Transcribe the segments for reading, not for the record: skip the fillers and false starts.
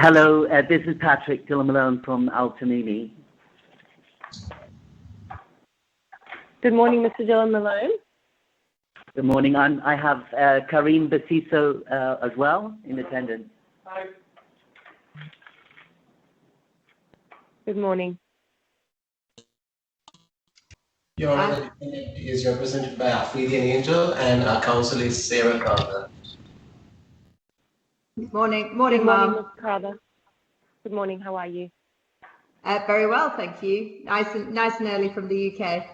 Hello, this is Patrick Dillon-Malone from Al-Tamimi. Good morning, Mr. Dillon-Malone. Good morning. I have Karim Basiso as well in attendance. Hi. Good morning. Your Honor, the defendant is represented by Afridi and Angel, and our counsel is Sarah Carter. Good morning, Good morning, Ma'am. Ms. Carter. Good morning. How are you? Very well, thank you. Nice and early from the UK.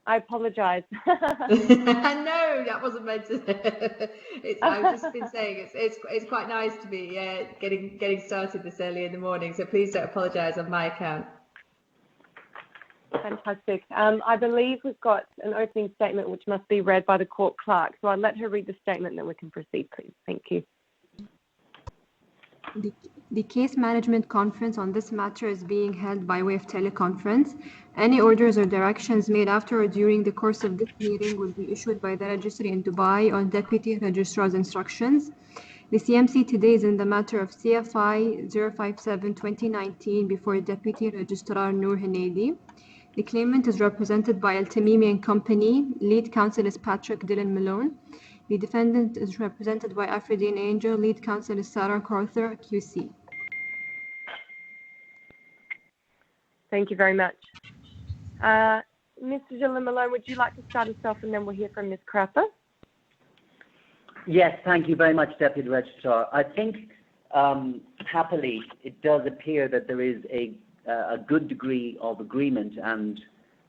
I apologise. No, that wasn't meant to. I've just been saying it's quite nice to be getting started this early in the morning. So please don't apologise on my account. Fantastic. I believe we've got an opening statement which must be read by the court clerk. So I'll let her read the statement, then we can proceed, please. Thank you. The case management conference on this matter is being held by way of teleconference. Any orders or directions made after or during the course of this meeting will be issued by the registry in Dubai on Deputy Registrar's instructions. The CMC today is in the matter of CFI-057-2019 before Deputy Registrar Nour Hineidi. The claimant is represented by Al-Tamimi and Company. Lead counsel is Patrick Dillon-Malone. The defendant is represented by Afridi and Angel. Lead counsel is Sarah Carter, QC. Thank you very much. Mr. Dillon-Malone, would you like to start us off, and then we'll hear from Ms. Crapper? Yes, thank you very much, Deputy Registrar. I think, happily, it does appear that there is a good degree of agreement and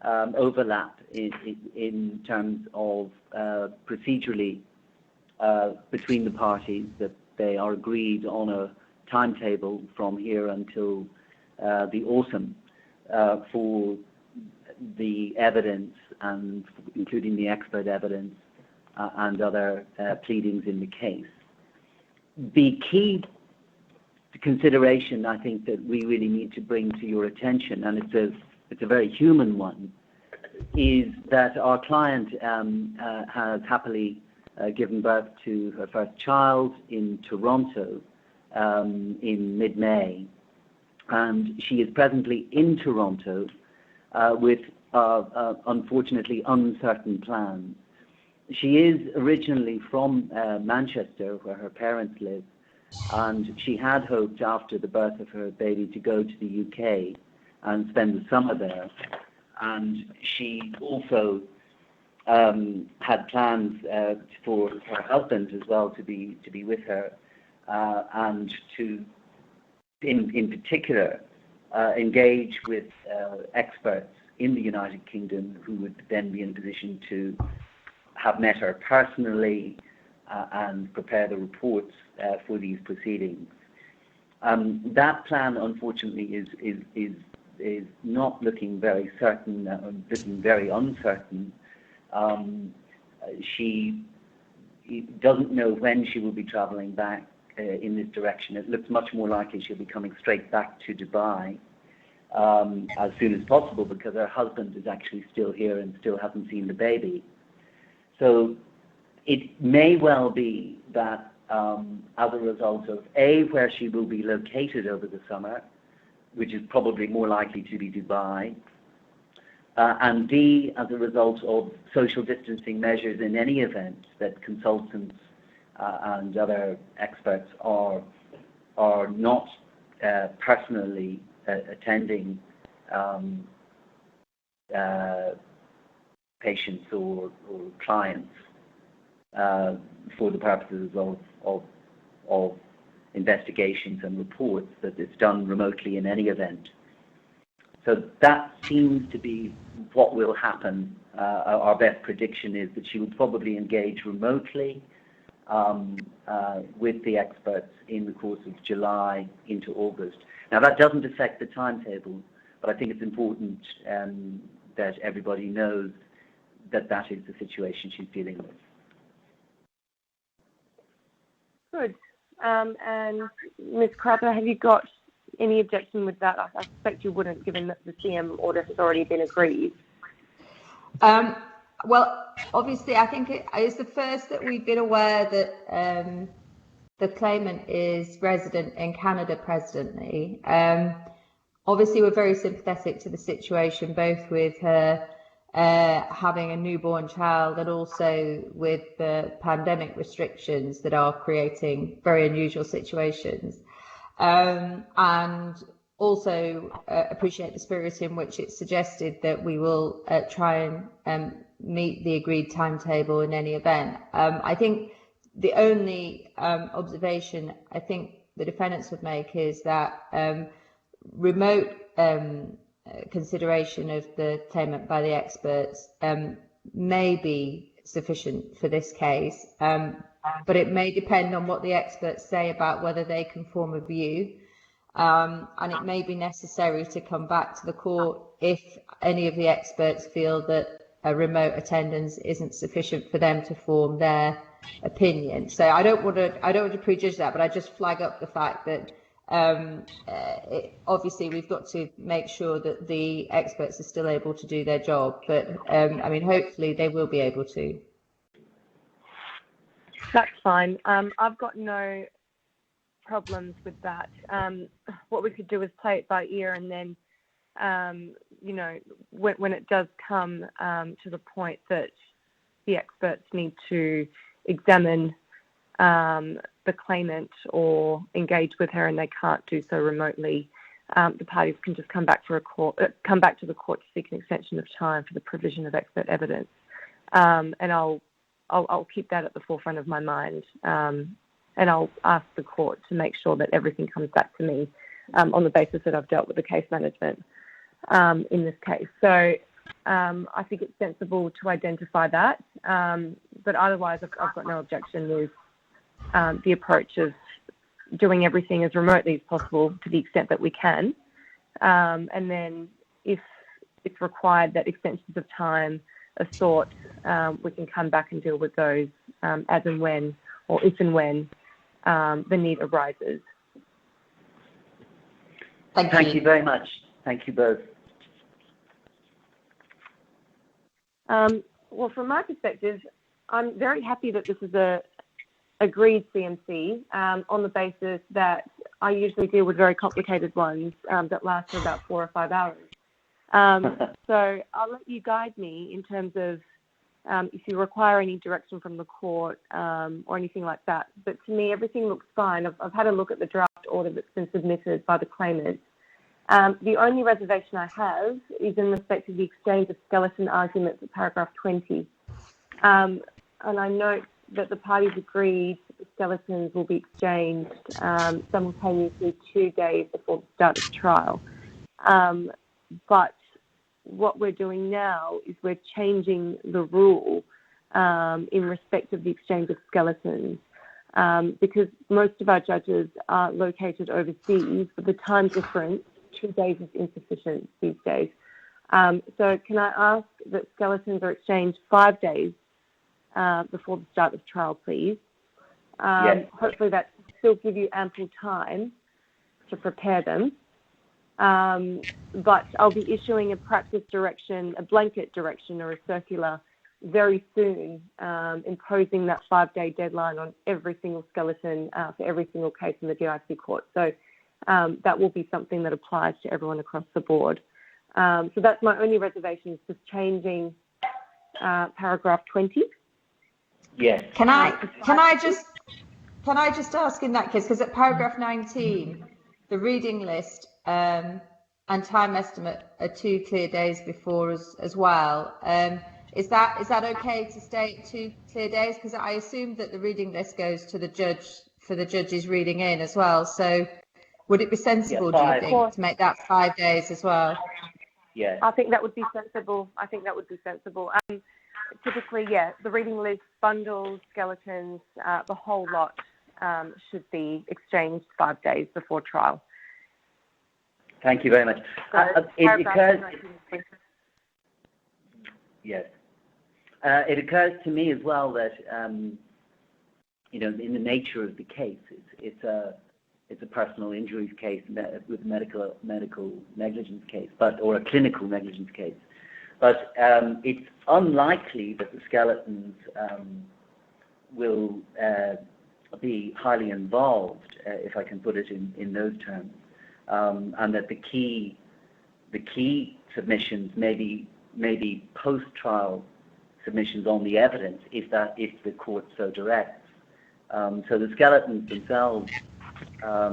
overlap in terms of procedurally between the parties, that they are agreed on a timetable from here until the autumn for the evidence, and including the expert evidence and other pleadings in the case. The key consideration, I think, that we really need to bring to your attention, and it's a very human one, is that our client has happily given birth to her first child in Toronto in mid-May, and she is presently in Toronto with unfortunately uncertain plans. She is originally from Manchester, where her parents live, and she had hoped after the birth of her baby to go to the UK and spend the summer there. And she also had plans for her husband as well to be with her, and to, in particular, engage with experts in the United Kingdom who would then be in a position to have met her personally and prepare the reports for these proceedings. That plan, unfortunately, is not looking very certain, looking very uncertain. She doesn't know when she will be travelling back in this direction. It looks much more likely she'll be coming straight back to Dubai as soon as possible, because her husband is actually still here and still hasn't seen the baby. So it may well be that as a result of A, where she will be located over the summer, which is probably more likely to be Dubai, and B, as a result of social distancing measures in any event, that consultants and other experts are not personally attending patients or clients for the purposes of investigations and reports, that it's done remotely in any event. So that seems to be what will happen. Our best prediction is that she will probably engage remotely with the experts in the course of July into August. Now, that doesn't affect the timetable, but I think it's important that everybody knows that that is the situation she's dealing with. Good. And Ms. Crapper, have you got any objection with that? I suspect you wouldn't, given that the CM order has already been agreed. Well, obviously, I think it's the first that we've been aware that the claimant is resident in Canada presently. Obviously, we're very sympathetic to the situation, both with her having a newborn child and also with the pandemic restrictions that are creating very unusual situations. And also appreciate the spirit in which it's suggested that we will try and meet the agreed timetable in any event. I think the only observation I think the defendants would make is that remote consideration of the claimant by the experts may be sufficient for this case, but it may depend on what the experts say about whether they can form a view, and it may be necessary to come back to the court if any of the experts feel that a remote attendance isn't sufficient for them to form their opinion. So I don't want to prejudge that, but I just flag up the fact that obviously we've got to make sure that the experts are still able to do their job, but I mean, hopefully they will be able to. That's fine. I've got no problems with that. What we could do is play it by ear, and then you know, when it does come to the point that the experts need to examine the claimant or engage with her and they can't do so remotely, the parties can just come back to the court to seek an extension of time for the provision of expert evidence. And I'll keep that at the forefront of my mind, and I'll ask the court to make sure that everything comes back to me on the basis that I've dealt with the case management in this case. So I think it's sensible to identify that, but otherwise I've got no objection with the approach of doing everything as remotely as possible to the extent that we can, and then if it's required that extensions of time are sought, we can come back and deal with those as and when, or if and when the need arises. Thank you very much. Thank you both. Well, from my perspective, I'm very happy that this is a agreed CMC on the basis that I usually deal with very complicated ones that last for about 4 or 5 hours. So I'll let you guide me in terms of if you require any direction from the court or anything like that. But to me, everything looks fine. I've had a look at the draft order that's been submitted by the claimant. The only reservation I have is in respect to the exchange of skeleton arguments at paragraph 20. And I note that the parties agreed that the skeletons will be exchanged simultaneously 2 days before the start of the trial. But what we're doing now is we're changing the rule in respect of the exchange of skeletons, because most of our judges are located overseas, but the time difference, 2 days, is insufficient these days. So can I ask that skeletons are exchanged 5 days before the start of trial, please? Yes. Hopefully that will still give you ample time to prepare them. But I'll be issuing a practice direction, a blanket direction or a circular very soon, imposing that 5-day deadline on every single skeleton for every single case in the DIC court. So that will be something that applies to everyone across the board. So that's my only reservation, is just changing paragraph 20. Yes. Can I just ask in that case, because at paragraph 19, the reading list and time estimate are 2 clear days before as well. Is that okay to stay at 2 clear days? Because I assume that the reading list goes to the judge for the judge's reading in as well. So would it be sensible, do you think, to make that 5 days as well? Yeah. I think that would be sensible. Typically, yeah, the reading list, bundles, skeletons, the whole lot should be exchanged 5 days before trial. Thank you very much. Yes. It occurs to me as well that, you know, in the nature of the case, it's a personal injuries case with medical negligence case, or a clinical negligence case. But it's unlikely that the skeletons will be highly involved, if I can put it in those terms, and that the key submissions may be post-trial submissions on the evidence, if the court so directs. So the skeletons themselves,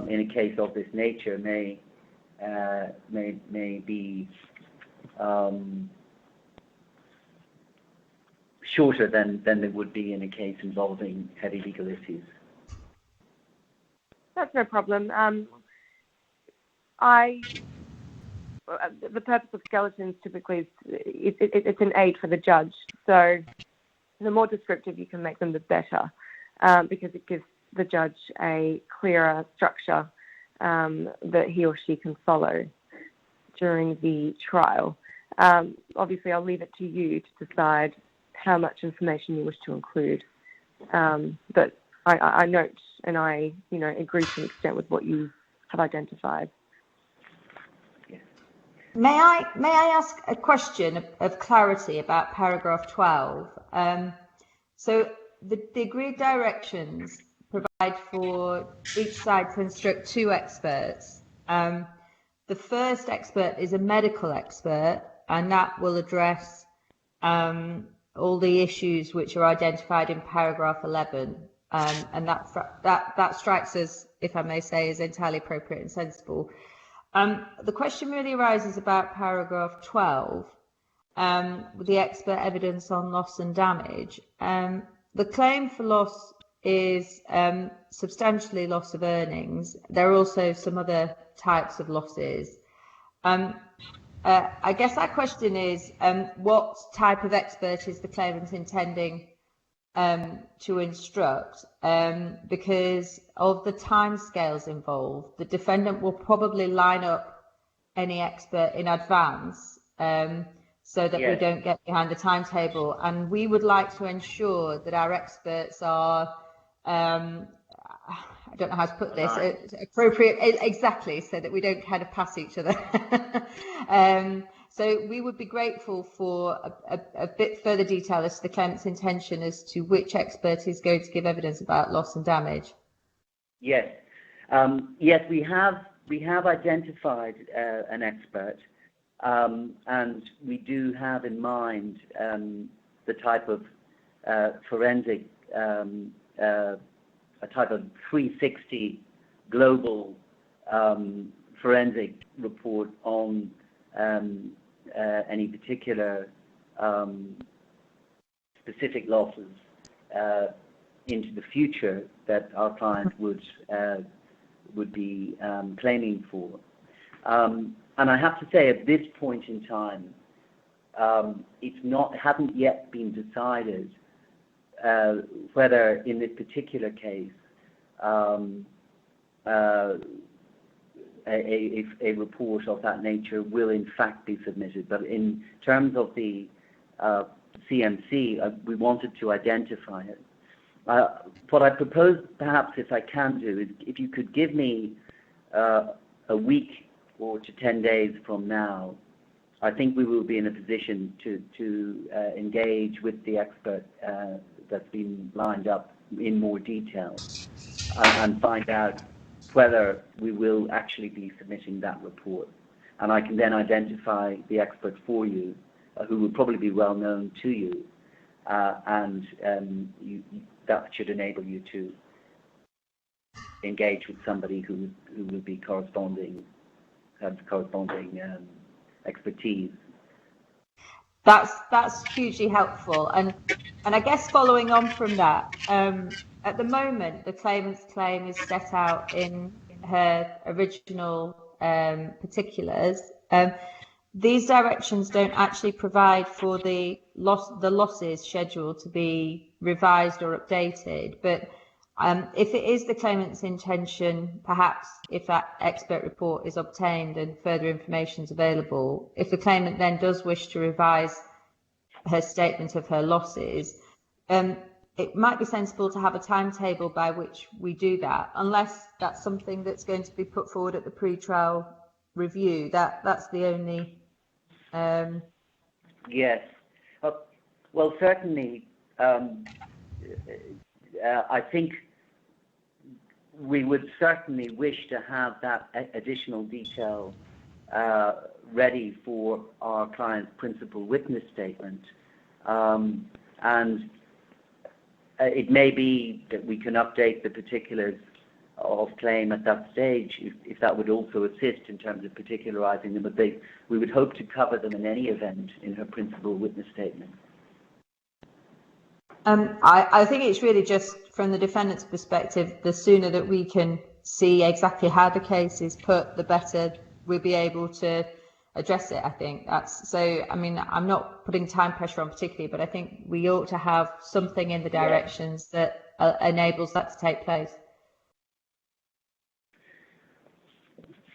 in a case of this nature, may be shorter than they would be in a case involving heavy legal issues. That's no problem. The purpose of skeletons typically is it's an aid for the judge. So the more descriptive you can make them, the better, because it gives the judge a clearer structure that he or she can follow during the trial. Obviously, I'll leave it to you to decide how much information you wish to include. But I note and I agree to an extent with what you have identified. May I ask a question of clarity about paragraph 12? So the agreed directions provide for each side to instruct 2 experts. The first expert is a medical expert, and that will address all the issues which are identified in paragraph 11. And that strikes us, if I may say, as entirely appropriate and sensible. The question really arises about paragraph 12, with the expert evidence on loss and damage. The claim for loss is substantially loss of earnings. There are also some other types of losses. I guess our question is, what type of expert is the claimant intending to instruct? Because of the timescales involved, the defendant will probably line up any expert in advance so that we don't get behind the timetable. And we would like to ensure that our experts are, I don't know how to put this, appropriate, exactly, so that we don't kind of pass each other. So we would be grateful for a bit further detail as to the claimant's intention as to which expert is going to give evidence about loss and damage. Yes, yes, we have identified an expert, and we do have in mind the type of forensic, a type of 360 global forensic report on any particular specific losses into the future that our client would be claiming for. And I have to say, at this point in time, it hasn't yet been decided whether, in this particular case, a report of that nature will in fact be submitted. But in terms of the CMC, we wanted to identify it. What I propose, perhaps, if I can do, is if you could give me a week or to 10 days from now, I think we will be in a position to engage with the expert that's been lined up in more detail and find out whether we will actually be submitting that report. And I can then identify the expert for you, who will probably be well known to you, and that should enable you to engage with somebody who will be has corresponding expertise. That's hugely helpful, and I guess following on from that, at the moment the claimant's claim is set out in her original particulars. These directions don't actually provide for the losses scheduled to be revised or updated, but if it is the claimant's intention, perhaps if that expert report is obtained and further information is available, if the claimant then does wish to revise her statement of her losses, it might be sensible to have a timetable by which we do that, unless that's something that's going to be put forward at the pre-trial review. That's the only... Yes. Well, certainly, I think we would certainly wish to have that additional detail ready for our client's principal witness statement. And it may be that we can update the particulars of claim at that stage, if that would also assist in terms of particularising them, but we would hope to cover them in any event in her principal witness statement. I think it's really just from the defendant's perspective, the sooner that we can see exactly how the case is put, the better we'll be able to address it. I think that's so. I mean, I'm not putting time pressure on particularly, but I think we ought to have something in the directions that enables that to take place.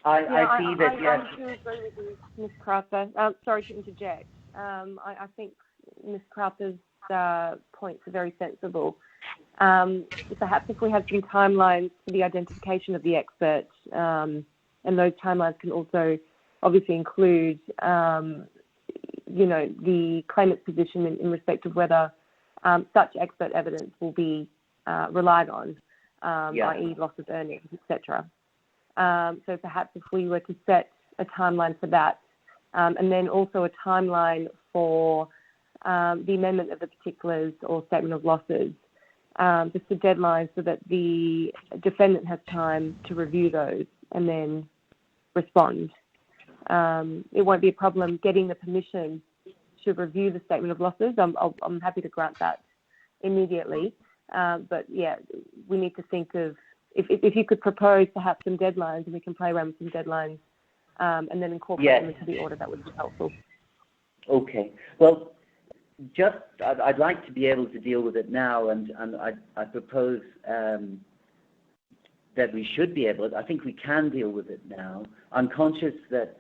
I see that, yes. I do agree with you, Ms. Crowther. Sorry to interject. I think Ms. Crowther's points are very sensible. Perhaps if we have some timelines for the identification of the expert, and those timelines can also obviously include, the claimant's position in respect of whether such expert evidence will be relied on, i.e. loss of earnings, etc. So perhaps if we were to set a timeline for that, and then also a timeline for the amendment of the particulars or statement of losses, just a deadline so that the defendant has time to review those and then respond. It won't be a problem getting the permission to review the statement of losses. I'm happy to grant that immediately. But yeah, we need to think of, if you could propose perhaps some deadlines, and we can play around with some deadlines, and then incorporate them into the order, that would be helpful. Okay. Well, I'd like to be able to deal with it now, and I propose that we should be able. I think we can deal with it now. I'm conscious that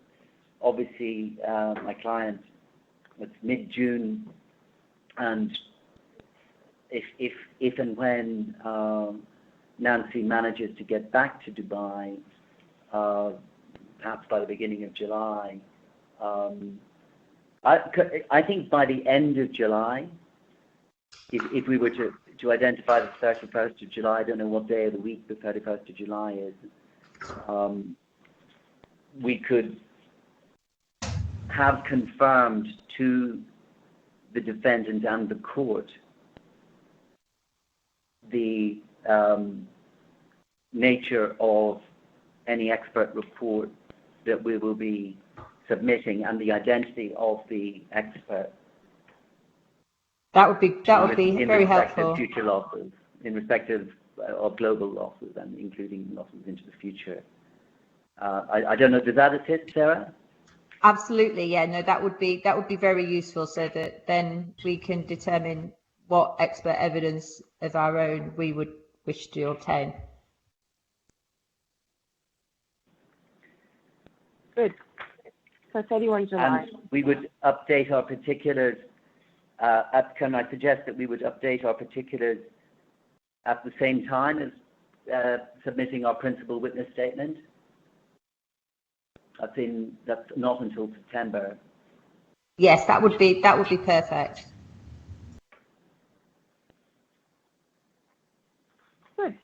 obviously my client, it's mid-June, and if and when Nancy manages to get back to Dubai, perhaps by the beginning of July, I think by the end of July, if we were to identify the 31st of July, I don't know what day of the week the 31st of July is, we could have confirmed to the defendant and the court the nature of any expert report that we will be submitting and the identity of the expert. That would be very helpful. In respect of future losses, in respect of global losses, and including losses into the future. I don't know. Does that assist, Sarah? Absolutely. Yeah. No, that would be very useful, so that then we can determine what expert evidence of our own we would wish to obtain. Good. So 31 July. And we would update our particulars. Can I suggest that we would update our particulars at the same time as submitting our principal witness statement? That's not until September. Yes, that would be perfect. Good.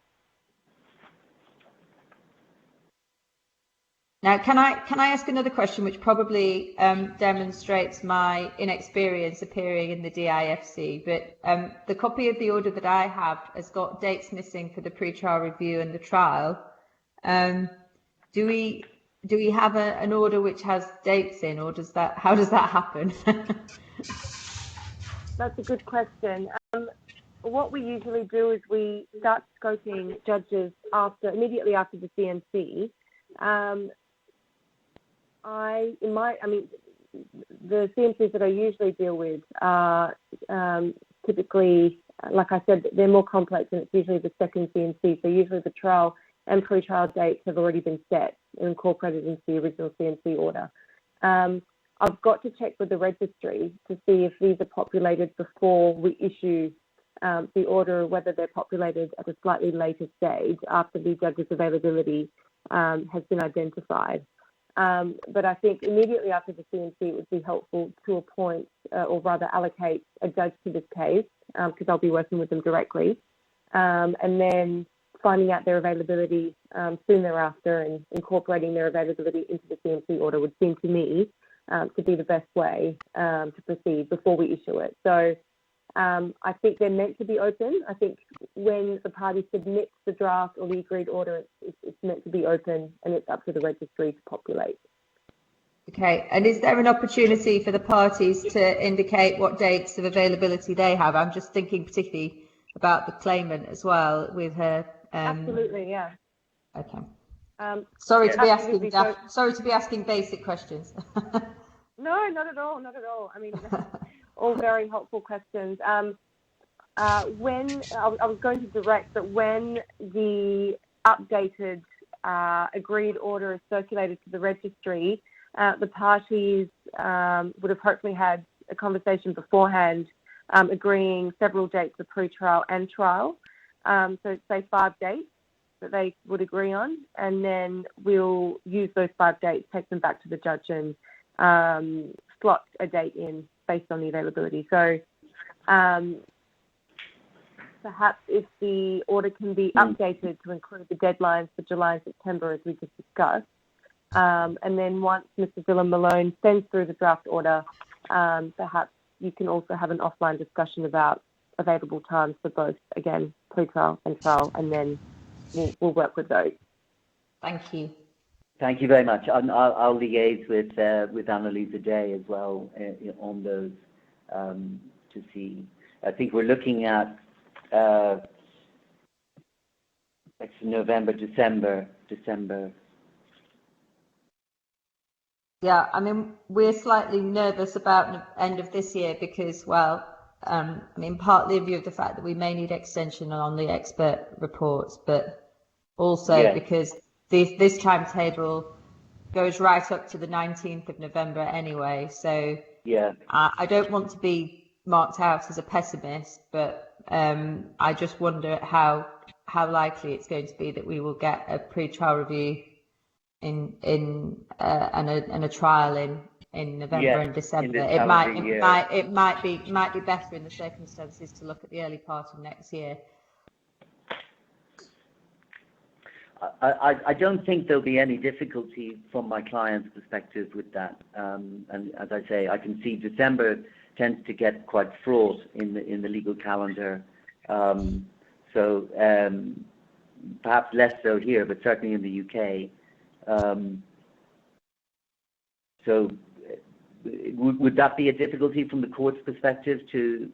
Now, can I ask another question, which probably demonstrates my inexperience appearing in the DIFC? But the copy of the order that I have has got dates missing for the pre-trial review and the trial. Do we have an order which has dates in, or how does that happen? That's a good question. What we usually do is we start scoping judges immediately after the CMC. The CMCs that I usually deal with are typically, like I said, they're more complex, and it's usually the second CMC. So usually the trial and pre-trial dates have already been set and incorporated into the original CMC order. I've got to check with the registry to see if these are populated before we issue the order, or whether they're populated at a slightly later stage after the judge's availability has been identified. But I think immediately after the CMC, it would be helpful to appoint or rather allocate a judge to this case, because I'll be working with them directly. And then finding out their availability soon thereafter and incorporating their availability into the CMC order would seem to me to be the best way to proceed before we issue it. So I think they're meant to be open. I think when the party submits the draft or the agreed order, it's meant to be open, and it's up to the registry to populate. Okay, and is there an opportunity for the parties to indicate what dates of availability they have? I'm just thinking particularly about the claimant as well with her. Absolutely, yeah. Okay. Sorry to be absolutely. sorry to be asking basic questions. No, not at all, not at all. I mean, all very helpful questions. When I was going to direct that when the updated agreed order is circulated to the registry, the parties would have hopefully had a conversation beforehand, agreeing several dates of pre-trial and trial. So say 5 dates that they would agree on, and then we'll use those 5 dates, take them back to the judge and slot a date in based on the availability. So perhaps if the order can be updated to include the deadlines for July and September, as we just discussed, and then once Mr. Dillon-Malone sends through the draft order, perhaps you can also have an offline discussion about available times for both, again, pre-trial and trial, and then we'll work with those. Thank you. Thank you very much. I'll liaise with Annalisa Day as well on those to see. I think we're looking at November, December. Yeah, I mean, we're slightly nervous about the end of this year because, well, I mean, partly in view of the fact that we may need extension on the expert reports, but also because this timetable goes right up to the 19th of November anyway. So I don't want to be marked out as a pessimist, but I just wonder how likely it's going to be that we will get a pre-trial review and a trial in November and December. It might be better in the circumstances to look at the early part of next year. I don't think there'll be any difficulty from my client's perspective with that. And as I say, I can see December tends to get quite fraught in the legal calendar. So perhaps less so here, but certainly in the UK. So would that be a difficulty from the court's perspective to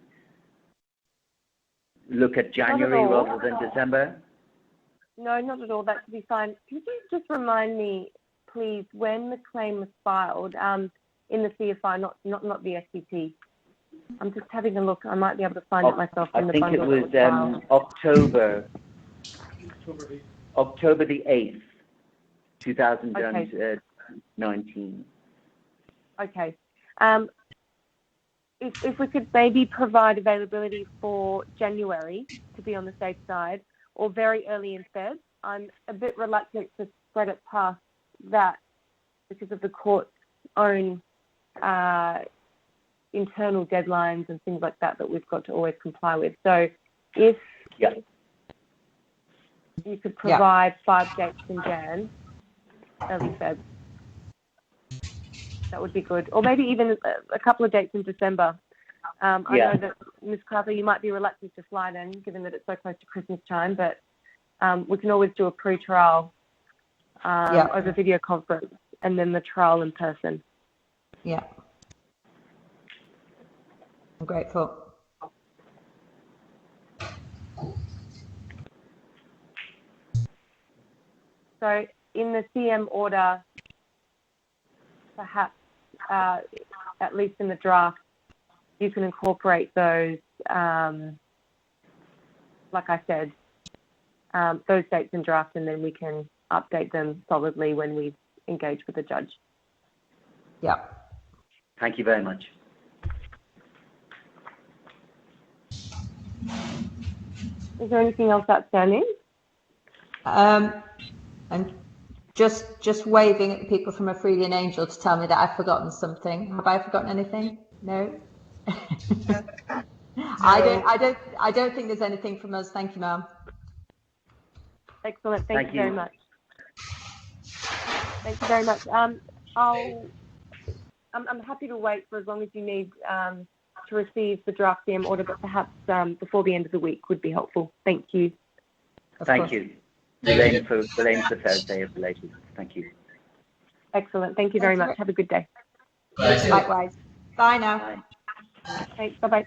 look at January rather than December? No, not at all. That should be fine. Can you just remind me, please, when the claim was filed in the CFI, not the SCT? I'm just having a look. I might be able to find it myself in the bundle. I think it was October the 8th, 2019. Okay. If we could maybe provide availability for January to be on the safe side, or very early in Feb. I'm a bit reluctant to spread it past that because of the court's own internal deadlines and things like that we've got to always comply with. So if you could provide 5 dates in Jan, early Feb, that would be good. Or maybe even a couple of dates in December. I know that, Ms. Crowther, you might be reluctant to fly then, given that it's so close to Christmas time, but we can always do a pre-trial over video conference and then the trial in person. Yeah. I'm grateful. So in the CM order, perhaps, at least in the draft, you can incorporate those, like I said, those dates in draft, and then we can update them solidly when we engage with the judge. Yeah. Thank you very much. Is there anything else outstanding? I'm just waving at the people from Hineidi and Angel to tell me that I've forgotten something. Have I forgotten anything? No. I don't think there's anything from us. Thank you, ma'am. Excellent. Thank you very much. Thank you very much. I'm happy to wait for as long as you need to receive the draft CM order, but perhaps before the end of the week would be helpful. Thank you. Thank you. We'll aim for Thursday at the latest. Thank you. Excellent. Thank you very much. Have a good day. Bye. Likewise. Bye now. Bye. Thanks. Bye-bye.